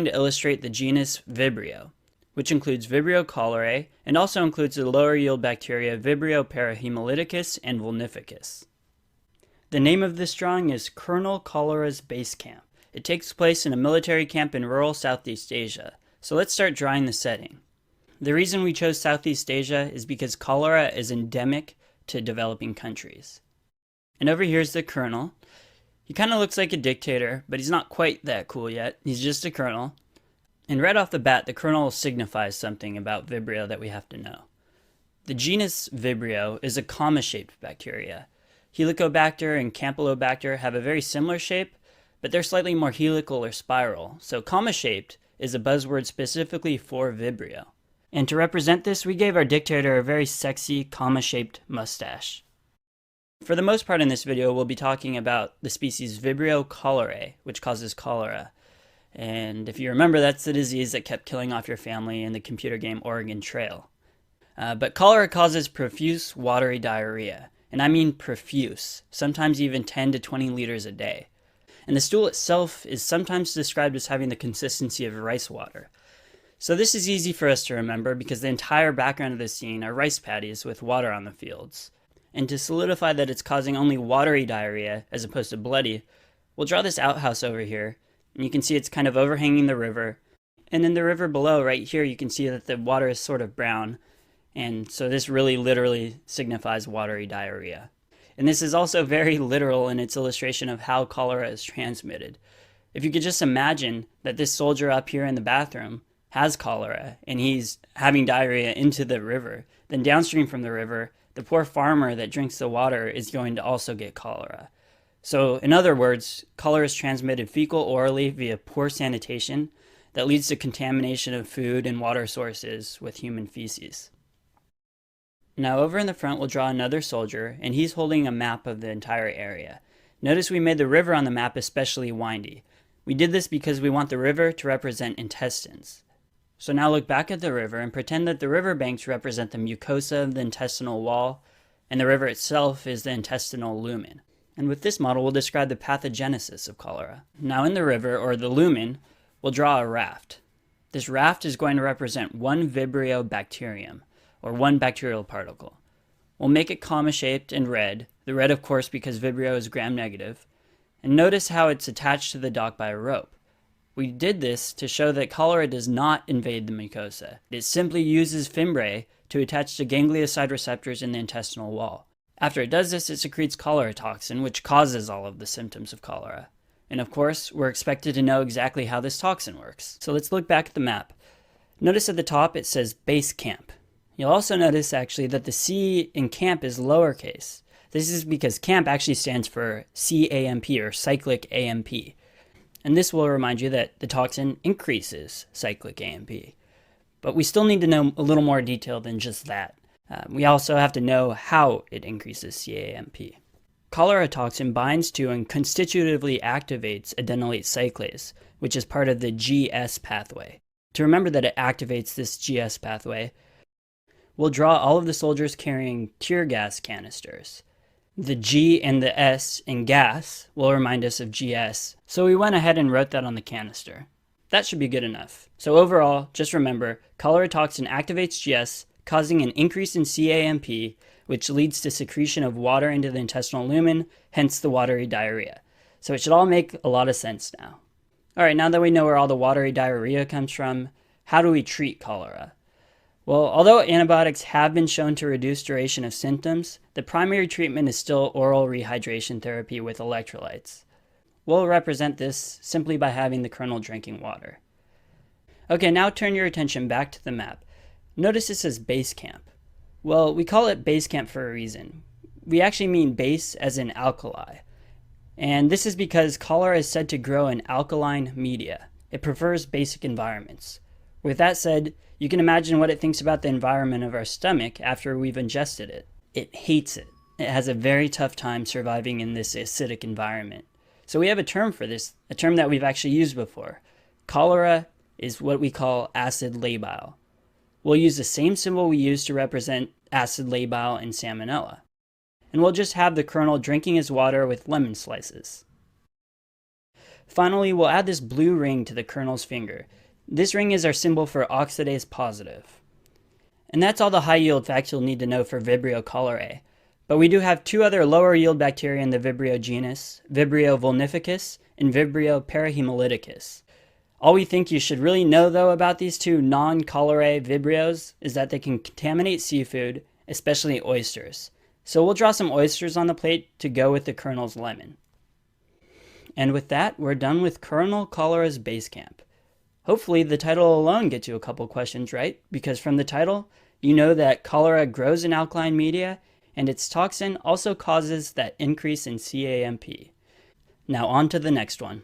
to illustrate the genus Vibrio, which includes Vibrio cholerae and also includes the lower yield bacteria Vibrio parahemolyticus and vulnificus. The name of this drawing is Colonel Cholera's Base Camp. It takes place in a military camp in rural Southeast Asia. So let's start drawing the setting. The reason we chose Southeast Asia is because cholera is endemic to developing countries. And over here is the colonel. He kind of looks like a dictator, but he's not quite that cool yet. He's just a colonel. And right off the bat, the colonel signifies something about Vibrio that we have to know. The genus Vibrio is a comma-shaped bacteria. Helicobacter and Campylobacter have a very similar shape, but they're slightly more helical or spiral. So comma-shaped is a buzzword specifically for Vibrio. And to represent this, we gave our dictator a very sexy comma-shaped mustache. For the most part in this video, we'll be talking about the species Vibrio cholerae, which causes cholera. And if you remember, that's the disease that kept killing off your family in the computer game Oregon Trail. But cholera causes profuse watery diarrhea. And I mean profuse, sometimes even 10 to 20 liters a day. And the stool itself is sometimes described as having the consistency of rice water. So this is easy for us to remember because the entire background of the scene are rice paddies with water on the fields. And to solidify that it's causing only watery diarrhea as opposed to bloody, we'll draw this outhouse over here. And you can see it's kind of overhanging the river. And in the river below, right here, you can see that the water is sort of brown. And so this really literally signifies watery diarrhea. And this is also very literal in its illustration of how cholera is transmitted. If you could just imagine that this soldier up here in the bathroom has cholera and he's having diarrhea into the river, then downstream from the river, the poor farmer that drinks the water is going to also get cholera. So in other words, cholera is transmitted fecal-orally via poor sanitation that leads to contamination of food and water sources with human feces. Now over in the front, we'll draw another soldier, and he's holding a map of the entire area. Notice we made the river on the map especially windy. We did this because we want the river to represent intestines. So now look back at the river and pretend that the river banks represent the mucosa of the intestinal wall, and the river itself is the intestinal lumen. And with this model, we'll describe the pathogenesis of cholera. Now in the river, or the lumen, we'll draw a raft. This raft is going to represent one Vibrio bacterium, or one bacterial particle. We'll make it comma-shaped and red, the red of course because Vibrio is gram-negative, and notice how it's attached to the dock by a rope. We did this to show that cholera does not invade the mucosa. It simply uses fimbriae to attach to ganglioside receptors in the intestinal wall. After it does this, it secretes cholera toxin, which causes all of the symptoms of cholera. And of course, we're expected to know exactly how this toxin works. So let's look back at the map. Notice at the top it says base camp. You'll also notice actually that the C in camp is lowercase. This is because camp actually stands for CAMP or cyclic AMP. And this will remind you that the toxin increases cyclic AMP. But we still need to know a little more detail than just that. We also have to know how it increases CAMP. Cholera toxin binds to and constitutively activates adenylate cyclase, which is part of the GS pathway. To remember that it activates this GS pathway, we'll draw all of the soldiers carrying tear gas canisters. The G and the S in gas will remind us of GS, so we went ahead and wrote that on the canister. That should be good enough. So overall, just remember, cholera toxin activates GS, causing an increase in CAMP, which leads to secretion of water into the intestinal lumen, hence the watery diarrhea. So it should all make a lot of sense now. Alright, now that we know where all the watery diarrhea comes from, how do we treat cholera? Well, although antibiotics have been shown to reduce duration of symptoms, the primary treatment is still oral rehydration therapy with electrolytes. We'll represent this simply by having the colonel drinking water. Okay, now turn your attention back to the map. Notice it says base camp. Well, we call it base camp for a reason. We actually mean base as in alkali. And this is because cholera is said to grow in alkaline media. It prefers basic environments. With that said, you can imagine what it thinks about the environment of our stomach after we've ingested it. It hates it. It has a very tough time surviving in this acidic environment. So we have a term for this, a term that we've actually used before. Cholera is what we call acid labile. We'll use the same symbol we use to represent acid labile in Salmonella. And we'll just have the colonel drinking his water with lemon slices. Finally, we'll add this blue ring to the kernel's finger. This ring is our symbol for oxidase positive. And that's all the high yield facts you'll need to know for Vibrio cholerae. But we do have two other lower yield bacteria in the Vibrio genus, Vibrio vulnificus and Vibrio parahemolyticus. All we think you should really know though about these two non-cholerae Vibrios is that they can contaminate seafood, especially oysters. So we'll draw some oysters on the plate to go with the kernel's lemon. And with that, we're done with Kernel Cholera's base camp. Hopefully the title alone gets you a couple questions right, because from the title, you know that cholera grows in alkaline media, and its toxin also causes that increase in CAMP. Now on to the next one.